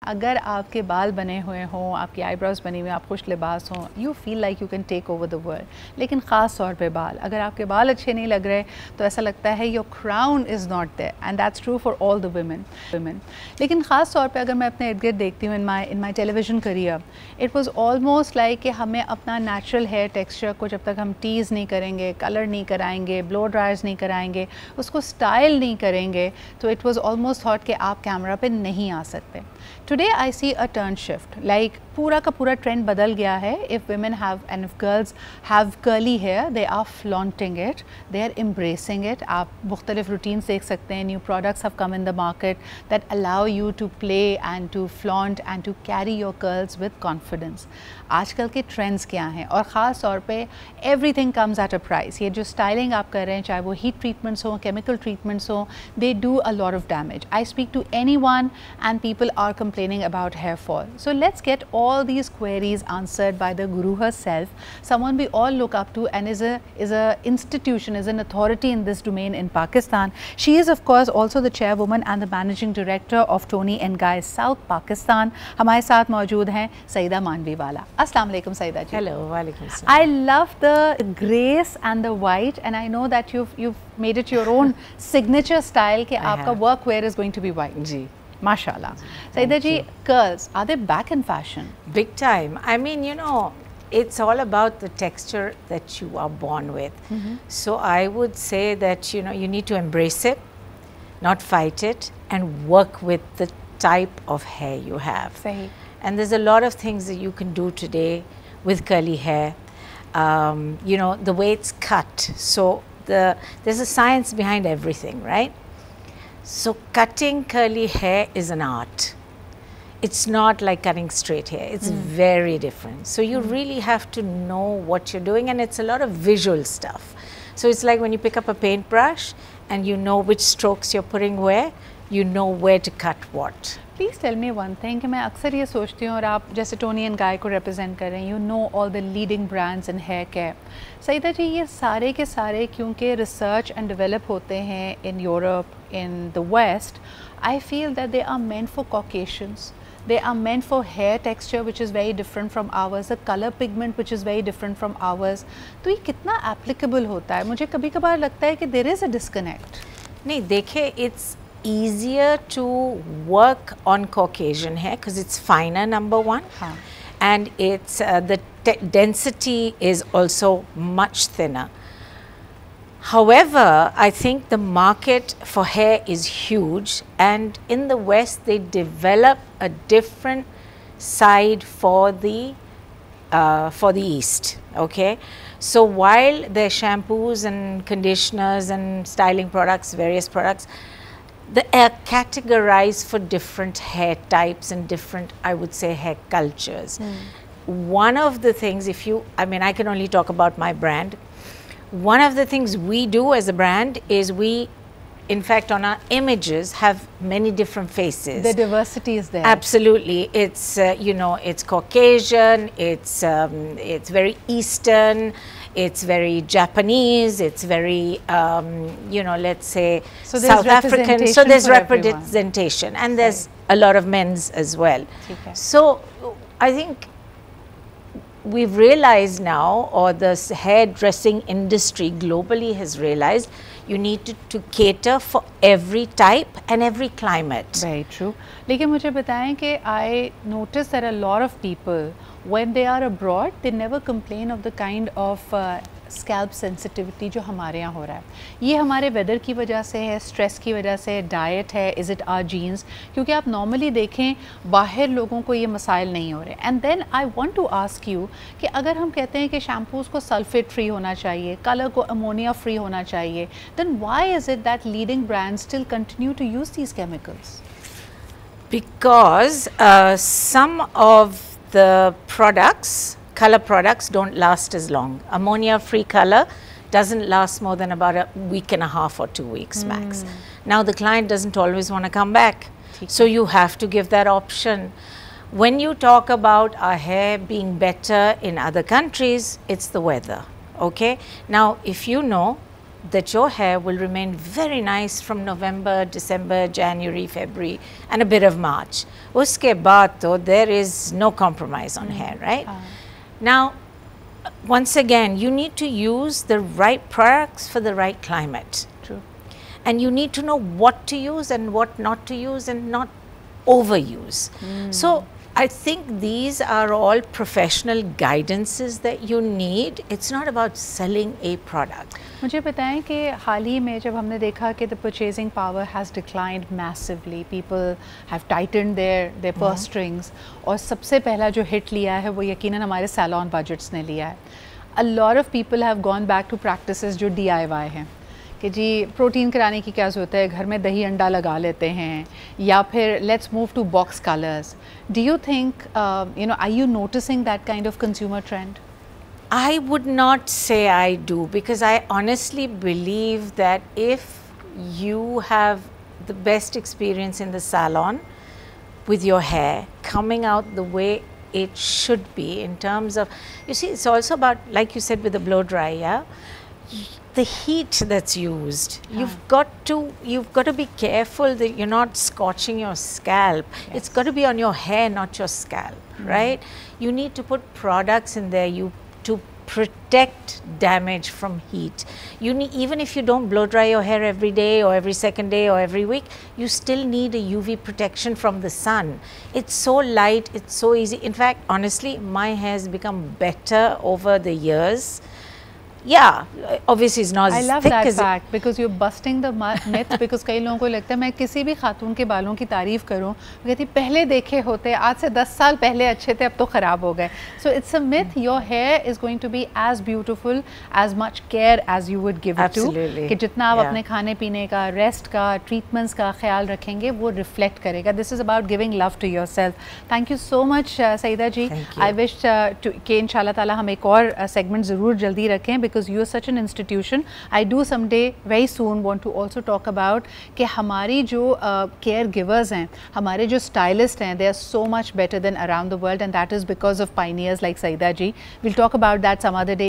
अगर आपके बाल बने हुए हों, आपकी आईब्रोज बनी हुई, आप खुश लिबास हों, you feel like you can take over the world. लेकिन ख़ास तौर पे बाल, अगर आपके बाल अच्छे नहीं लग रहे तो ऐसा लगता है your crown is not there, and that's true for all the women. लेकिन ख़ास तौर पे अगर मैं अपने इर्द गिर्द देखती हूँ in my television career, it was almost like कि हमें अपना नेचुरल हेयर टेक्स्चर को जब तक हम टीज़ नहीं करेंगे, कलर नहीं कराएंगे, ब्लो ड्रायर्स नहीं कराएंगे, उसको स्टाइल नहीं करेंगे, तो इट वॉज़ ऑलमोस्ट थॉट कि आप कैमरा पे नहीं आ सकते। Today I see a turn shift, like पूरा का पूरा ट्रेंड बदल गया है। If women have and if girls have curly hair, they are flaunting it, they are embracing it. आप मुख्तलिफ routines देख सकते हैं, new products have come in the market that allow you to play and to flaunt and to carry your curls with confidence. आजकल के trends क्या हैं, और ख़ास तौर पे everything comes at a price. ये जो स्टाइलिंग आप कर रहे हैं, चाहे वो हीट ट्रीटमेंट्स हों, केमिकल ट्रीटमेंट्स हों, they do a lot of damage. I speak to anyone and people are complaining about hair fall. So let's get all these queries answered by the guru herself, someone we all look up to and is a institution, is an authority in this domain in Pakistan. She is of course also the chairwoman and the managing director of Toni & Guy South Pakistan. हमारे साथ मौजूद हैं सईदा मानवीवाला। अस्सलाम वालेकुम सईदा जी। Hello, walaikum salam. I love the grace and the white, and I know that you've made it your own signature style कि आपका workwear is going to be white. Ji. Mashallah. Saida ji, curls, are they back in fashion? Big time. I mean, you know, it's all about the texture that you are born with. So I would say that, you know, you need to embrace it, not fight it, and work with the type of hair you have. Sahi. And there's a lot of things that you can do today with curly hair. You know, the way it's cut. So there's a science behind everything, right? So cutting curly hair is an art. It's not like cutting straight hair. It's very different. So you really have to know what you're doing, and it's a lot of visual stuff. So it's like when you pick up a paintbrush and you know which strokes you're putting where, you know where to cut what. Please tell me one thing कि मैं अक्सर ये सोचती हूँ, और आप जैसे Tony and गाय को रिप्रेजेंट कर रहे हैं, you know all the leading brands in hair care. Saeeda ji, ये सारे के सारे क्योंकि रिसर्च एंड डेवलप होते हैं in Europe, in the West, I feel that they are meant for Caucasians. They are meant for hair texture which is very different from ours, the color pigment which is very different from ours. तो ये कितना applicable होता है? मुझे कभी कभार लगता है कि there is a disconnect. नहीं, देखिए, it's easier to work on Caucasian hair because it's finer, number one, and it's the density is also much thinner. However, I think the market for hair is huge, and in the West they develop a different side for the East. Okay, so while their shampoos and conditioners and styling products, various products, they are categorized for different hair types and different, I would say, hair cultures. One of the things, I mean, I can only talk about my brand. One of the things we do as a brand is we, in fact, on our images have many different faces. The diversity is there. Absolutely. It's, you know, it's Caucasian, it's very Eastern, it's very Japanese, it's very, you know, let's say South African. So there's representation, and there's a lot of men's as well. Okay. So I think we've realized now, or the hairdressing industry globally has realized, you need to cater for every type and every climate. Very true. लेकिन मुझे बताएं कि I notice that a lot of people, when they are abroad, they never complain of the kind of scalp sensitivity जो हमारे यहाँ हो रहा है। ये हमारे वेदर की वजह से है, स्ट्रेस की वजह से, डाइट है, इज़ इट आवर जीन्स? क्योंकि आप नॉर्मली देखें बाहर लोगों को ये मसाइल नहीं हो रहे। And then I want to ask you कि अगर हम कहते हैं कि शैम्पूज़ को सल्फेट फ्री होना चाहिए, कलर को अमोनिया फ्री होना चाहिए, then why is it that leading brands still continue to use these chemicals? Because some of the products, color products, don't last as long. Ammonia free color doesn't last more than about a week and a half or 2 weeks max. Now the client doesn't always want to come back, so you have to give that option. When you talk about our hair being better in other countries, it's the weather. Okay, now if you know, that your hair will remain very nice from November, December, January, February and a bit of March. Uske baad to there is no compromise on hair, right? Now, once again, you need to use the right products for the right climate. True. And you need to know what to use and what not to use and not overuse. So I think these are all professional guidances that you need. It's not about selling a product. मुझे बताएं कि हाल ही में जब हमने देखा कि the purchasing power has declined massively, people have tightened their purse strings, और सबसे पहला जो hit लिया है वो यकीनन हमारे salon budgets ने लिया है. A lot of people have gone back to practices जो DIY हैं कि जी प्रोटीन कराने की क्या ज़रूरत है, घर में दही अंडा लगा लेते हैं, या फिर let's move to box colours. Do you think are you noticing that kind of consumer trend? I would not say I do, because I honestly believe that if you have the best experience in the salon with your hair coming out the way it should be, in terms of, you see, it's also about, like you said with the blow dry, the heat that's used. You've got to be careful that you're not scorching your scalp. Yes. It's got to be on your hair, not your scalp, right? You need to put products in there to protect damage from heat. You need, even if you don't blow dry your hair every day or every second day or every week, you still need a UV protection from the sun. It's so light, it's so easy. In fact, honestly, my hair has become better over the years. Yeah, obviously it's not as thick as I love that fact because you're busting the myth. Because कई लोगों को लगता है मैं किसी भी खातून के बालों की तारीफ करूं, वो कहती पहले देखे होते, आज से 10 साल पहले अच्छे थे, अब तो ख़राब हो गए. So it's a myth. Your hair is going to be as beautiful, as much care as you would give it to. कि जितना आप अपने खाने पीने का, रेस्ट का, ट्रीटमेंट्स का ख्याल रखेंगे, वो रिफ्लेक्ट करेगा. This is about giving love to yourself. Thank you so much, Saida ji. I wish कि इंशाल्लाह ताला हम एक और सेगमेंट ज़रूर जल्दी रखें. Because you are such an institution. I do someday very soon want to also talk about कि हमारी जो caregivers हैं, हमारे जो stylists हैं, they are so much better than around the world, and that is because of pioneers like Saida ji. We'll talk about that some other day.